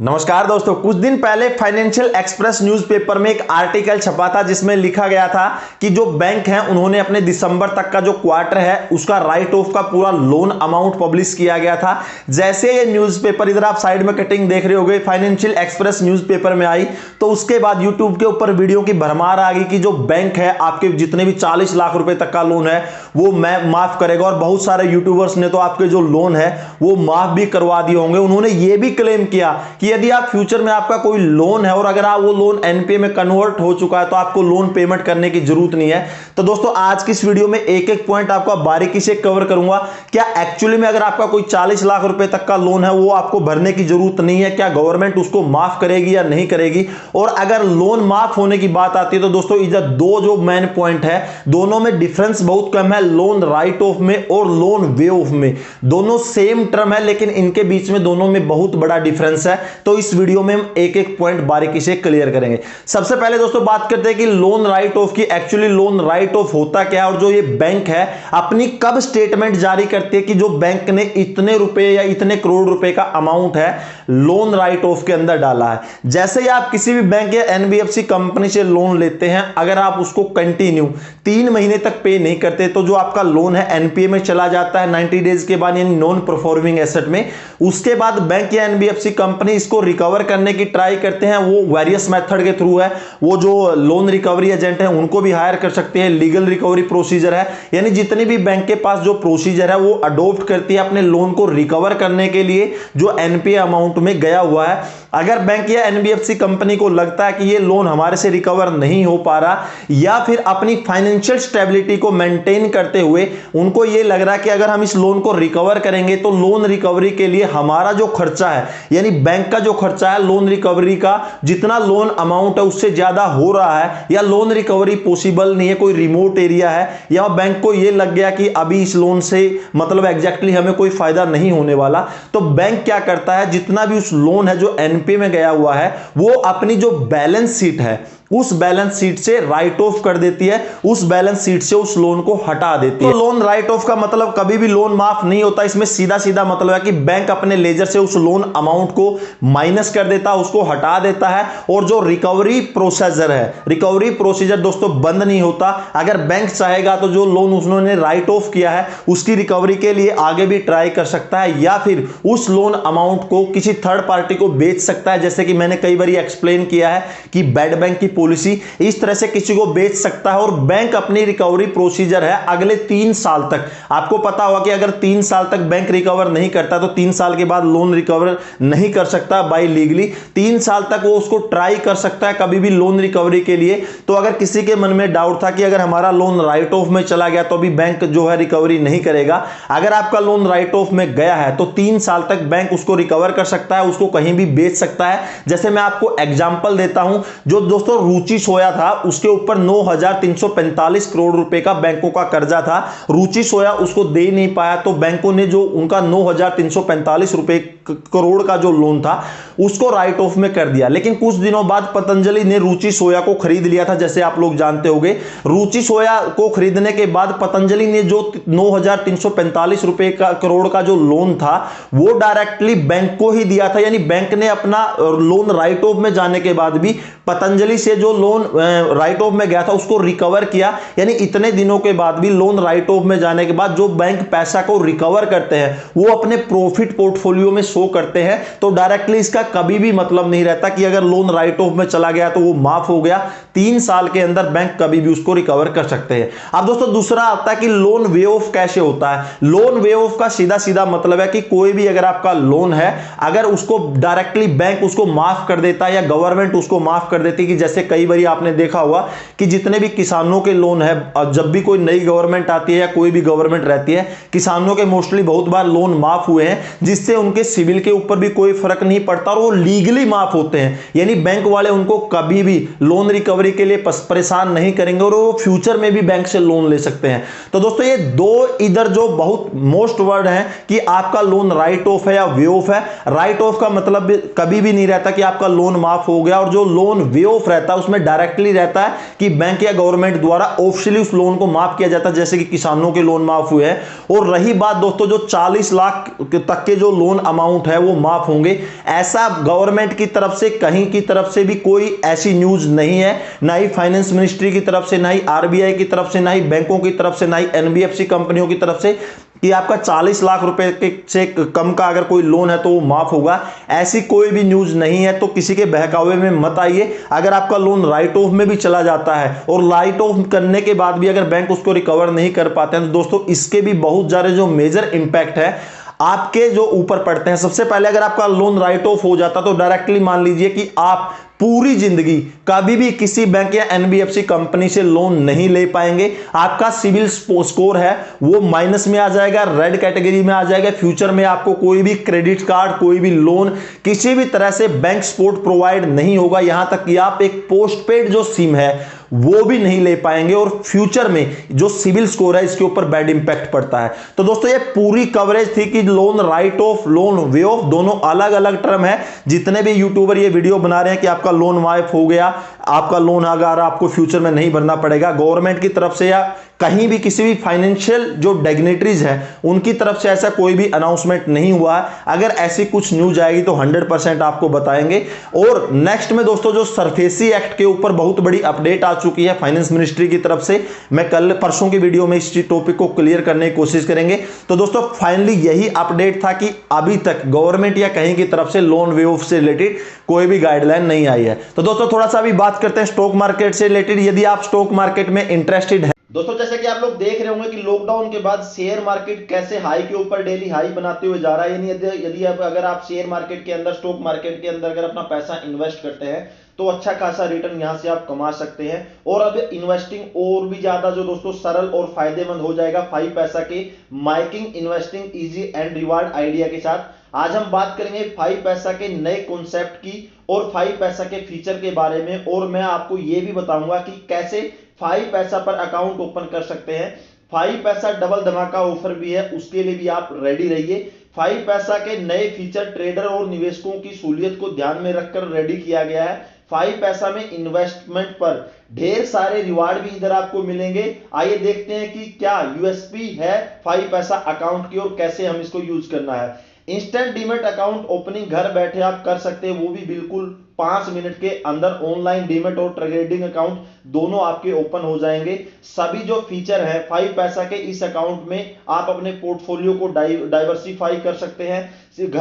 नमस्कार दोस्तों, कुछ दिन पहले फाइनेंशियल एक्सप्रेस न्यूज़पेपर में एक आर्टिकल छपा था जिसमें लिखा गया था कि जो बैंक हैं उन्होंने अपने दिसंबर तक का जो क्वार्टर है उसका राइट ऑफ का पूरा लोन अमाउंट पब्लिश किया गया था। जैसे ये न्यूज़पेपर, इधर आप साइड में कटिंग देख रहे होंगे, फाइनेंशियल एक्सप्रेस न्यूज़पेपर में आई तो उसके बाद यूट्यूब के ऊपर वीडियो की भरमार आ गई कि जो बैंक है आपके जितने भी 40 लाख रुपए तक का लोन है वो माफ करेगा। और बहुत सारे यूट्यूबर्स ने तो आपके जो लोन है वो माफ भी करवा दिए होंगे। उन्होंने ये भी क्लेम किया कि यदि आप फ्यूचर में आपका कोई लोन है और अगर आप वो लोन एनपीए में कन्वर्ट हो चुका है तो आपको लोन पेमेंट करने की जरूरत नहीं है। तो दोस्तों आज की इस वीडियो में एक एक पॉइंट आपको बारीकी से कवर करूंगा। क्या एक्चुअली में अगर आपका कोई 40 लाख रुपए तक का लोन है वो आपको भरने की जरूरत नहीं है, क्या गवर्नमेंट उसको माफ करेगी या नहीं करेगी। और अगर लोन माफ होने की बात आती है तो दोस्तों इधर दो जो मेन पॉइंट है दोनों में डिफरेंस बहुत कम है, लोन राइट ऑफ में और लोन वे ऑफ में। दोनों सेम टर्म है लेकिन इनके बीच में दोनों में बहुत बड़ा डिफरेंस है। तो इस वीडियो में हम एक एक पॉइंट बारीकी से क्लियर करेंगे। सबसे पहले दोस्तों बात करते हैं कि लोन राइट ऑफ की। एक्चुअली लोन राइट ऑफ होता क्या है और जो ये बैंक है अपनी कब स्टेटमेंट जारी करती है कि जो बैंक ने इतने रुपए या इतने करोड़ रुपए का अमाउंट है लोन राइट ऑफ के अंदर डाला है। जैसे ही आप किसी भी बैंक या एनबीएफसी कंपनी से लोन लेते हैं, अगर आप उसको कंटिन्यू 3 महीने तक पे नहीं करते तो जो आपका लोन है एनपीए में चला जाता है 90 डेज के बाद, यानी नॉन परफॉर्मिंग एसेट में। उसके बाद बैंक या एनबीएफसी कंपनी इसको रिकवर करने की ट्राई करते हैं। वो वेरियस मेथड के थ्रू है, वो जो लोन रिकवरी एजेंट है उनको भी हायर कर सकते हैं, लीगल रिकवरी प्रोसीजर है, यानी जितनी भी बैंक के पास जो प्रोसीजर है वो अडॉप्ट करती है अपने लोन को रिकवर करने के लिए जो एनपीए अमाउंट में गया हुआ है। अगर बैंक या एनबीएफसी कंपनी को लगता है कि ये लोन हमारे से रिकवर नहीं हो पा रहा या फिर अपनी फाइनेंशियल स्टेबिलिटी को मेंटेन करते हुए उनको ये लग रहा है कि अगर हम इस लोन को रिकवर करेंगे तो लोन रिकवरी के लिए हमारा जो खर्चा है, यानी बैंक का जो खर्चा है लोन रिकवरी का, जितना लोन अमाउंट है उससे ज्यादा हो रहा है या लोन रिकवरी पॉसिबल नहीं है, कोई रिमोट एरिया है या बैंक को ये लग गया कि अभी इस लोन से मतलब एग्जैक्टली हमें कोई फायदा नहीं होने वाला, तो बैंक क्या करता है जितना भी उस लोन है जो एनपीए में गया हुआ है वो अपनी जो बैलेंस शीट है उस बैलेंस शीट से राइट ऑफ कर देती है, उस बैलेंस शीट से उस लोन को हटा देती है। तो लोन राइट ऑफ का मतलब कभी भी लोन माफ नहीं होता। इसमें सीधा सीधा मतलब है कि बैंक अपने लेजर से उस लोन अमाउंट को माइनस कर देता है, उसको हटा देता है। और जो रिकवरी प्रोसीजर है, रिकवरी प्रोसीजर दोस्तों बंद नहीं होता। अगर बैंक चाहेगा तो जो लोन उन्होंने राइट ऑफ किया है उसकी रिकवरी के लिए आगे भी ट्राई कर सकता है या फिर उस लोन अमाउंट को किसी थर्ड पार्टी को बेच सकता है। जैसे कि मैंने कई बार एक्सप्लेन किया है कि बैड बैंक की पॉलिसी इस तरह से किसी को बेच सकता है। और बैंक अपनी रिकवरी प्रोसीजर है अगले 3 साल तक। आपको पता होगा कि अगर 3 साल तक बैंक रिकवर नहीं करता तो 3 साल के बाद लोन रिकवर नहीं कर सकता बाय लीगली। 3 साल तक वो उसको ट्राई कर सकता है कभी भी लोन रिकवरी के लिए। तो अगर किसी के मन में डाउट था कि अगर हमारा लोन राइट ऑफ में चला गया तो भी बैंक जो है रिकवरी नहीं करेगा, अगर आपका लोन राइट ऑफ में गया है तो 3 साल तक बैंक उसको रिकवर कर सकता है, उसको कहीं भी बेच सकता है। जैसे मैं आपको एग्जांपल देता हूं, जो दोस्तों रुचि सोया था उसके ऊपर 9,345 करोड़ रुपए का बैंकों का कर्जा था। रुचि सोया उसको दे नहीं पाया तो बैंकों ने जो उनका 9,345 रुपए करोड़ का जो लोन था उसको राइट ऑफ में कर दिया। लेकिन कुछ दिनों बाद पतंजलि ने रुचि सोया को खरीद लिया था, जैसे आप लोग जानते होंगे। रुचि सोया को खरीदने के बाद पतंजलि ने जो 9,345 रुपए का करोड़ का जो लोन था वो डायरेक्टली बैंक को ही दिया था, यानी बैंक ने अपना लोन राइट ऑफ में जाने के बाद भी पतंजलि से जो लोन राइट ऑफ में गया था उसको रिकवर किया। यानी इतने दिनों के बाद भी लोन राइट ऑफ में जाने के बाद जो बैंक पैसा को रिकवर करते हैं वो अपने प्रॉफिट पोर्टफोलियो में शो करते हैं। तो डायरेक्टली इसका कभी भी मतलब नहीं रहता कि अगर लोन राइट ऑफ में चला गया तो वो माफ हो गया। 3 साल के अंदर बैंक कभी भी उसको रिकवर कर सकते हैं। अब दोस्तों दूसरा आता है कि लोन वे ऑफ कैसे होता है। लोन वे ऑफ का सीधा सीधा मतलब है कि कोई भी अगर आपका लोन है, अगर उसको डायरेक्टली बैंक उसको माफ कर देता है या गवर्नमेंट उसको माफ कर देती है, कि जैसे कई बार आपने देखा होगा कि जितने भी किसानों के लोन है, जब भी कोई नई गवर्नमेंट आती है या कोई भी गवर्नमेंट रहती है, किसानों के मोस्टली बहुत बार लोन माफ हुए हैं जिससे उनके सिविल के ऊपर भी कोई फर्क नहीं पड़ता और वो लीगली माफ होते हैं। यानी बैंक वाले उनको कभी भी लोन रिकवरी के लिए परेशान नहीं करेंगे और वो फ्यूचर में भी बैंक से लोन ले सकते हैं। तो दोस्तों ये दो इधर जो बहुत मोस्ट वर्ड है कि आपका लोन राइट ऑफ है या वे ऑफ है। राइट ऑफ का मतलब कभी भी नहीं रहता कि आपका लोन माफ हो गया, और जो लोन वे ऑफ रहता है उसमें डायरेक्टली रहता है कि बैंक या गवर्नमेंट द्वारा ऑफिशियली उस लोन को माफ किया जाता है, जैसे कि किसानों के लोन माफ हुए हैं। और रही बात दोस्तों जो 40 लाख तक के जो लोन अमाउंट अमाउंट है वो माफ होंगे। ऐसा गवर्नमेंट की तरफ से कहीं की तरफ से भी कोई ऐसी न्यूज नहीं है, ना ही फाइनेंस मिनिस्ट्री की तरफ से, ना ही आरबीआई की तरफ से, ना ही बैंकों की तरफ से, ना ही एनबीएफसी कंपनियों की तरफ से कि आपका 40 लाख रुपए से कम का अगर कोई लोन है तो वो माफ होगा। ऐसी कोई भी न्यूज नहीं है, तो किसी के बहकावे में मत आइए। अगर आपका लोन राइट ऑफ में भी चला जाता है और राइट ऑफ करने के बाद भी अगर बैंक उसको रिकवर नहीं कर पाते हैं, तो दोस्तों इसके भी बहुत सारे जो मेजर इंपैक्ट है आपके जो ऊपर पड़ते हैं। सबसे पहले अगर आपका लोन राइट ऑफ हो जाता तो डायरेक्टली मान लीजिए कि आप पूरी जिंदगी कभी भी किसी बैंक या एनबीएफसी कंपनी से लोन नहीं ले पाएंगे। आपका सिविल स्कोर है वो माइनस में आ जाएगा, रेड कैटेगरी में आ जाएगा। फ्यूचर में आपको कोई भी क्रेडिट कार्ड, कोई भी लोन, किसी भी तरह से बैंक सपोर्ट प्रोवाइड नहीं होगा। यहां तक कि आप एक पोस्टपेड जो सिम है वो भी नहीं ले पाएंगे, और फ्यूचर में जो सिविल स्कोर है इसके ऊपर बैड इंपैक्ट पड़ता है। तो दोस्तों ये पूरी कवरेज थी कि loan right of, loan way of, दोनों अलग अलग टर्म है। जितने भी यूट्यूबर ये वीडियो बना रहे हैं कि आपका लोन वाइफ हो गया, आपका लोन अगर आपको फ्यूचर में नहीं भरना पड़ेगा, गवर्नमेंट की तरफ से या कहीं भी किसी भी फाइनेंशियल जो डिग्निटरीज है उनकी तरफ से ऐसा कोई भी अनाउंसमेंट नहीं हुआ है। अगर ऐसी कुछ न्यूज आएगी तो 100% आपको बताएंगे। और नेक्स्ट में दोस्तों जो सरफेसी एक्ट के ऊपर बहुत बड़ी अपडेट आ चुकी है फाइनेंस मिनिस्ट्री की तरफ से, मैं कल परसों की वीडियो में इस टॉपिक को क्लियर करने की कोशिश करेंगे। तो दोस्तों फाइनली यही अपडेट था कि अभी तक गवर्नमेंट या कहीं की तरफ से लोन वे ऑफ से रिलेटेड कोई भी गाइडलाइन नहीं आई है। तो दोस्तों थोड़ा सा अभी बात करते हैं स्टॉक मार्केट से रिलेटेड। यदि आप स्टॉक मार्केट में इंटरेस्टेड है दोस्तों, जैसे कि आप लोग देख रहे होंगे कि लॉकडाउन के बाद शेयर मार्केट कैसे हाई के ऊपर डेली हाई बनाते हुए जा रहा है। यानी यदि अगर आप शेयर मार्केट के अंदर, स्टॉक मार्केट के अंदर अगर अपना पैसा इन्वेस्ट करते हैं तो अच्छा खासा रिटर्न यहां से आप कमा सकते हैं। और अब इन्वेस्टिंग और भी ज्यादा जो दोस्तों सरल और फायदेमंद हो जाएगा 5 पैसा के miking investing easy and reward idea के साथ। आज हम बात करेंगे 5 पैसा के नए कॉन्सेप्ट की और 5 पैसा के फीचर के बारे में, और मैं आपको यह भी बताऊंगा कि कैसे 5 पैसा पर अकाउंट ओपन कर सकते हैं। 5 पैसा डबल धमाका ऑफर भी है, उसके लिए भी आप रेडी रहिए। 5 पैसा के नए फीचर ट्रेडर और निवेशकों की सहूलियत को ध्यान में रखकर रेडी किया गया है। 5 पैसा में इन्वेस्टमेंट पर ढेर सारे रिवार्ड भी इधर आपको मिलेंगे। आइए देखते हैं कि क्या यूएसपी है 5 पैसा अकाउंट की और कैसे हम इसको यूज करना है। इंस्टेंट डीमेट अकाउंट ओपनिंग घर बैठे आप कर सकते हैं, वो भी बिल्कुल 5 मिनट के अंदर। ऑनलाइन डीमेट और ट्रेडिंग अकाउंट दोनों आपके ओपन हो जाएंगे। सभी जो फीचर है 5 पैसा के इस अकाउंट में आप अपने पोर्टफोलियो को डाइवर्सिफाई कर सकते हैं।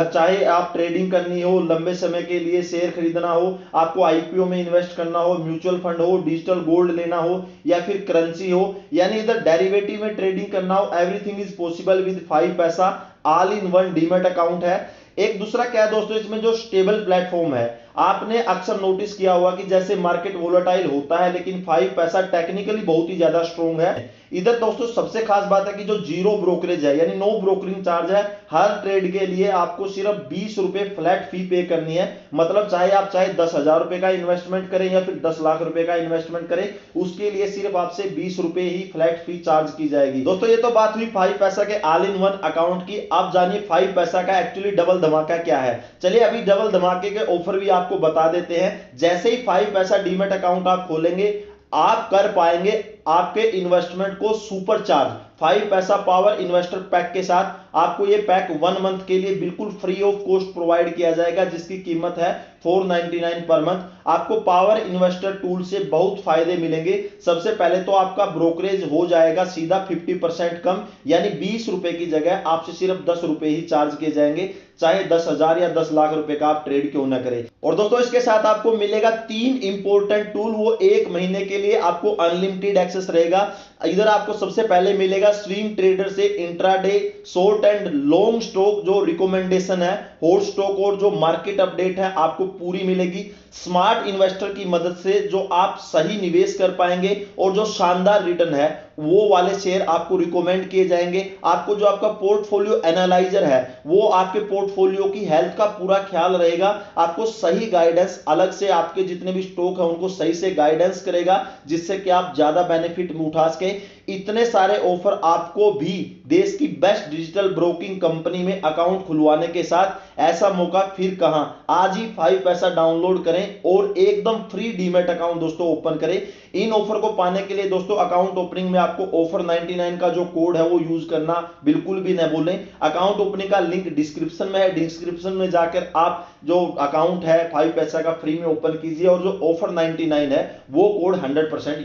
चाहे आप ट्रेडिंग करनी हो, लंबे समय के लिए शेयर खरीदना हो, आपको आईपीओ में इन्वेस्ट करना हो, म्यूचुअल फंड हो, डिजिटल गोल्ड लेना हो या फिर करेंसी हो, यानी इधर डेरिवेटिव में ट्रेडिंग करना हो, एवरीथिंग इज पॉसिबल विद 5 पैसा। All in one demat account है। एक दूसरा क्या है दोस्तों, इसमें जो स्टेबल प्लेटफॉर्म है, आपने अक्सर नोटिस किया होगा कि जैसे मार्केट वोलेटाइल होता है लेकिन 5 पैसा टेक्निकली बहुत ही ज्यादा स्ट्रॉन्ग है। इधर दोस्तों सबसे खास बात है कि जो जीरो ब्रोकरेज है, यानी नो ब्रोकरिंग चार्ज है। हर ट्रेड के लिए आपको सिर्फ 20 रुपए फ्लैट फी पे करनी है। मतलब चाहे 10,000 रुपए का इन्वेस्टमेंट करें या फिर 10 लाख रुपए का इन्वेस्टमेंट करें, उसके लिए सिर्फ आपसे 20 रुपए ही फ्लैट फी चार्ज की जाएगी। दोस्तों ये तो बात हुई 5 पैसा के ऑल इन वन अकाउंट की। अब जानिए 5 पैसा का एक्चुअली डबल धमाका क्या है। चलिए अभी डबल धमाके के ऑफर भी आपको बता देते हैं। जैसे ही 5 पैसा डीमेट अकाउंट आप खोलेंगे, आप कर पाएंगे आपके इन्वेस्टमेंट को सुपर चार्ज। 5 पैसा पावर इन्वेस्टर पैक के साथ आपको ये पैक 1 मंथ के लिए बिल्कुल फ्री ऑफ कॉस्ट प्रोवाइड किया जाएगा, जिसकी कीमत है 499 पर मंथ। आपको पावर इन्वेस्टर टूल से बहुत फायदे मिलेंगे। सबसे पहले तो आपका ब्रोकरेज हो जाएगा सीधा 50% कम, यानी 20 रुपए की जगह आपसे सिर्फ 10 रुपए ही चार्ज किए जाएंगे, चाहे 10,000 या 10 लाख रुपए का आप ट्रेड क्यों ना करें। और दोस्तों इसके साथ आपको मिलेगा 3 इंपॉर्टेंट टूल, वो 1 महीने के लिए आपको अनलिमिटेड एक्सेस रहेगा। इधर आपको सबसे पहले मिलेगा स्विंग ट्रेडर से intraday, short and long stock जो रिकमेंडेशन है, हॉट स्टॉक और जो मार्केट अपडेट है आपको पूरी मिलेगी। स्मार्ट इन्वेस्टर की मदद से जो आप सही निवेश कर पाएंगे और जो शानदार रिटर्न है वो वाले शेयर आपको रिकमेंड किए जाएंगे। आपको जो आपका पोर्टफोलियो एनालाइजर है वो आपके पोर्टफोलियो की हेल्थ का पूरा ख्याल रहेगा। आपको सही गाइडेंस, अलग से आपके जितने भी स्टॉक है उनको सही से गाइडेंस करेगा, जिससे कि आप ज्यादा बेनिफिट उठा सके। इतने सारे ऑफर आपको भी देश की बेस्ट डिजिटल ब्रोकिंग कंपनी में अकाउंट खुलवाने के साथ ऐसा मौका फिर कहां। आज ही 5 पैसा डाउनलोड करें और एकदम फ्री डीमैट अकाउंट दोस्तों ओपन करें। इन ऑफर को पाने के लिए दोस्तों अकाउंट ओपनिंग में आपको ऑफर 99 का जो कोड है वो यूज करना बिल्कुल भी न भूलें। अकाउंट ओपनिंग का लिंक डिस्क्रिप्शन में है, डिस्क्रिप्शन में जाकर आप जो अकाउंट है 5 पैसा का फ्री में ओपन कीजिए और जो ऑफर 99 है वो कोड 100%